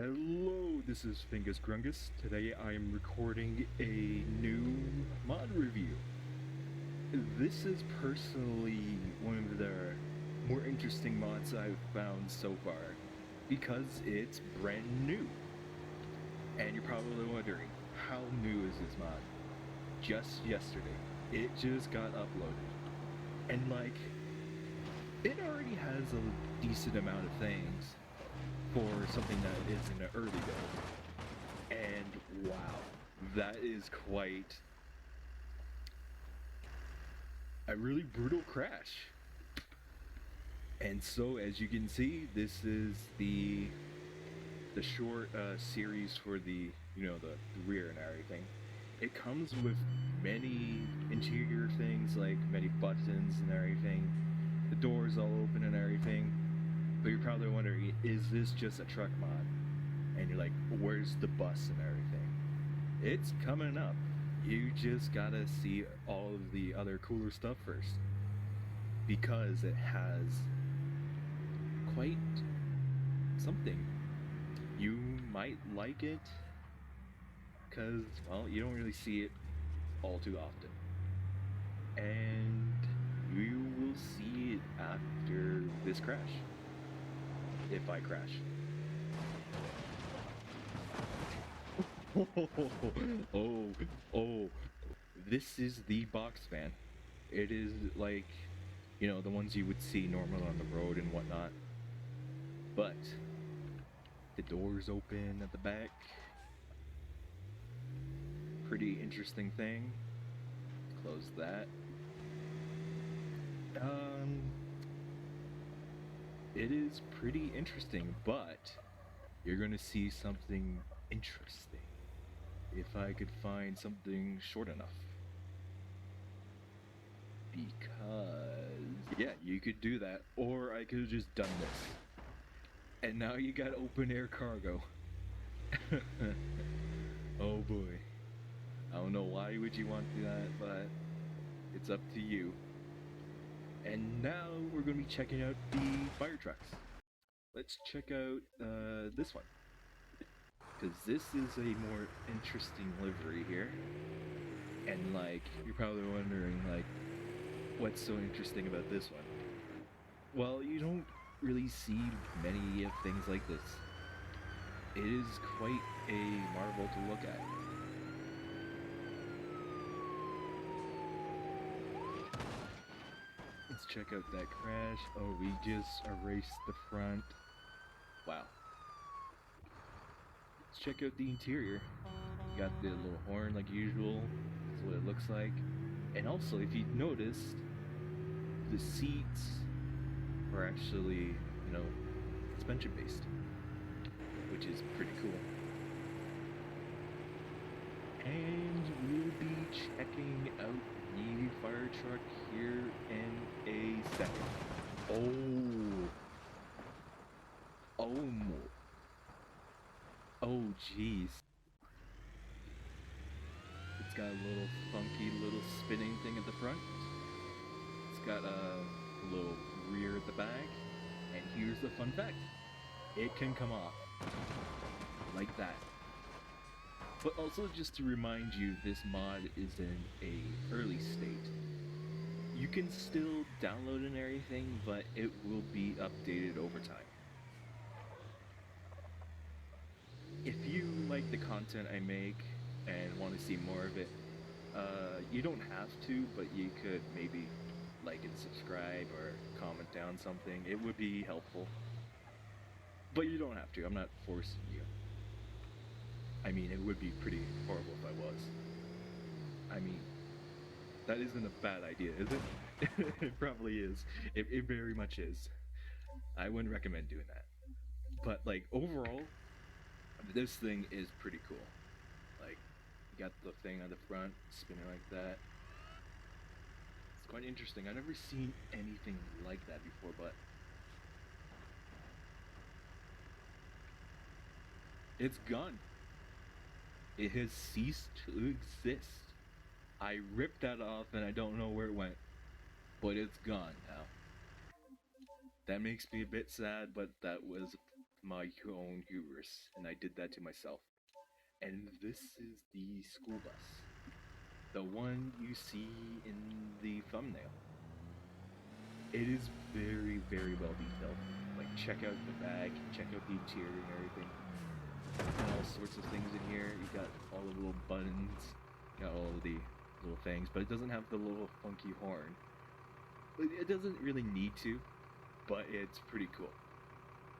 Hello, this is Fingus Grungus. Today I am recording a new mod review. This is personally one of the more interesting mods I've found so far because it's brand new. And you're probably wondering, how new is this mod? Just yesterday. It just got uploaded. And it already has a decent amount of things for something that is in the early build. And wow, that is quite a really brutal crash. And so as you can see, this is the short series for the the rear and everything. It comes with many interior things, like many buttons and everything. The doors all open and everything. But you're probably wondering, is this just a truck mod? And you're like, where's the bus and everything? It's coming up. You just gotta see all of the other cooler stuff first. Because it has quite something. You might like it, because, well, you don't really see it all too often. And you will see it after this crash. If I crash. Oh, this is the box fan. It is like, the ones you would see normal on the road and whatnot. But the doors open at the back. Pretty interesting thing. Close that. It is pretty interesting, but you're gonna see something interesting if I could find something short enough. Because, yeah, you could do that, or I could have just done this. And now you got open air cargo. Oh boy. I don't know why would you want to do that, but it's up to you. And now we're going to be checking out the fire trucks. Let's check out this one. Because this is a more interesting livery here. And you're probably wondering, what's so interesting about this one? Well, you don't really see many of things like this. It is quite a marvel to look at. Let's check out that crash. Oh, we just erased the front. Wow. Let's check out the interior. You got the little horn like usual. That's what it looks like. And also, if you've noticed, the seats are actually, suspension based, which is pretty cool. And we'll be checking out the fire truck here in a second. Oh jeez. It's got a little funky little spinning thing at the front. It's got a little rear at the back. And here's the fun fact. It can come off. Like that. But also just to remind you, this mod is in a early state. You can still download and everything, but it will be updated over time. If you like the content I make and want to see more of it, you don't have to, but you could maybe like and subscribe or comment down something. It would be helpful. But you don't have to. I'm not forcing you. I mean, it would be pretty horrible if I was. I mean, that isn't a bad idea, is it? It probably is. It very much is. I wouldn't recommend doing that. But, overall, this thing is pretty cool. You got the thing on the front, spinning like that. It's quite interesting. I've never seen anything like that before, but it's gone. It has ceased to exist. I ripped that off and I don't know where it went. But it's gone now. That makes me a bit sad, but that was my own hubris, and I did that to myself. And this is the school bus, the one you see in the thumbnail. It is very, very well detailed. Like, check out the bag, check out the interior and everything. And all sorts of things in here. You got all the little buttons, you got all the little things, but it doesn't have the little funky horn. It doesn't really need to, but it's pretty cool.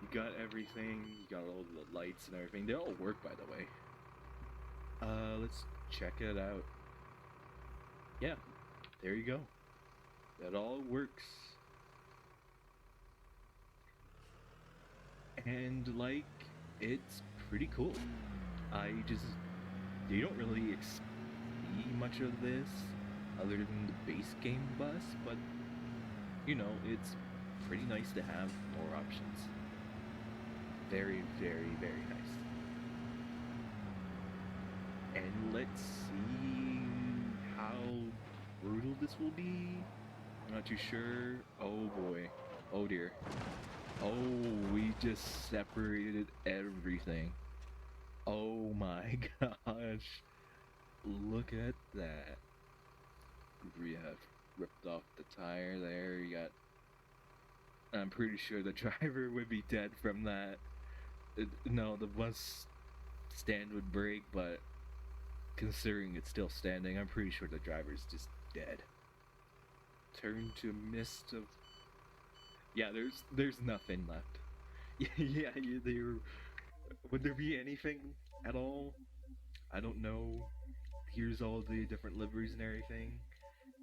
You got everything, you got all the lights and everything. They all work, by the way. Let's check it out. Yeah, there you go. That all works. And, like, it's pretty cool. You don't really see much of this other than the base game bus, but, you know, it's pretty nice to have more options. Very, very, very nice. And let's see how brutal this will be. I'm not too sure. Oh boy. Oh dear. Oh, we just separated everything. Oh my gosh. Look at that. We have ripped off the tire there. You got... I'm pretty sure the driver would be dead from that. No, the bus stand would break, but considering it's still standing, I'm pretty sure the driver's just dead. Turn to mist of... Yeah, there's nothing left. Yeah, would there be anything at all? I don't know. Here's all the different liveries and everything.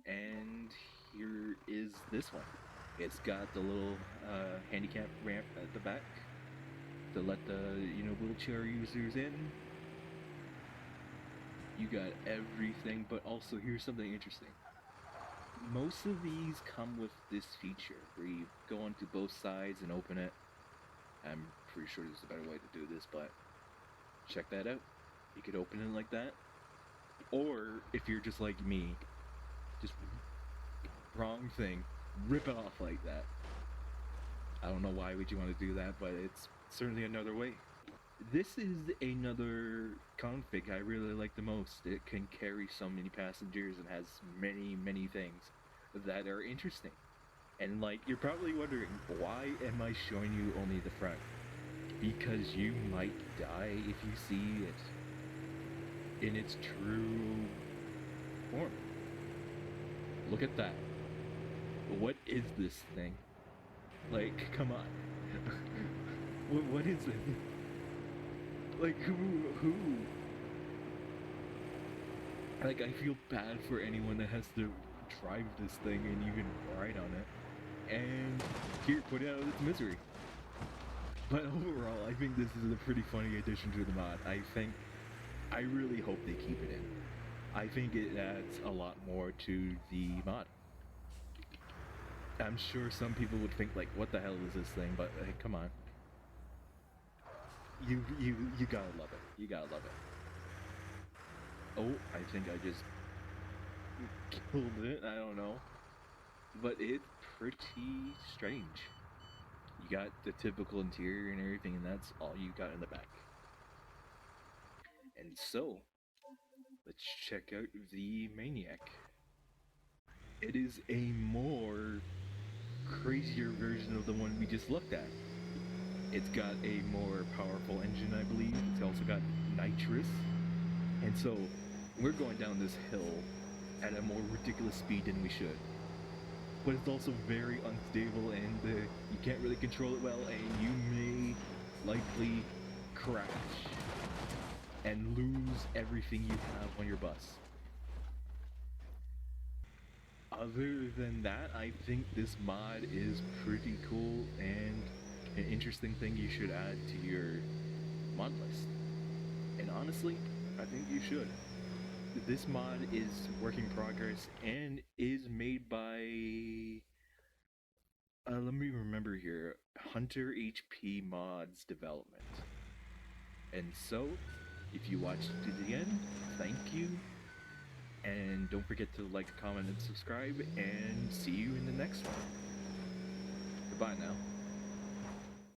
And here is this one. It's got the little handicap ramp at the back to let the, wheelchair users in. You got everything, but also here's something interesting. Most of these come with this feature where you go onto both sides and open it. I'm pretty sure there's a better way to do this, but check that out. You could open it like that. Or if you're just like me, just wrong thing, rip it off like that. I don't know why would you want to do that, but it's certainly another way. This is another config I really like the most. It can carry so many passengers and has many, many things that are interesting. And like, you're probably wondering, why am I showing you only the front? Because you might die if you see it in its true form. Look at that. What is this thing? Like, come on. What is it? Like, who? Like, I feel bad for anyone that has to drive this thing and even ride on it. And here, put it out of its misery. But overall, I think this is a pretty funny addition to the mod. I really hope they keep it in. I think it adds a lot more to the mod. I'm sure some people would think, like, what the hell is this thing? But hey, come on. You gotta love it. You gotta love it. Oh, I think I just killed it. I don't know. But it's pretty strange. You got the typical interior and everything, and that's all you got in the back. And so, let's check out the Maniac. It is a more crazier version of the one we just looked at. It's got a more powerful engine, I believe. It's also got nitrous. And so, we're going down this hill at a more ridiculous speed than we should. But it's also very unstable, and you can't really control it well, and you may likely crash and lose everything you have on your bus. Other than that, I think this mod is pretty cool and an interesting thing you should add to your mod list. And honestly, I think you should. This mod is work in progress and is made by, let me remember here, Hunter HP Mods Development. And so, if you watched to the end, thank you. And don't forget to like, comment, and subscribe, and see you in the next one. Goodbye now.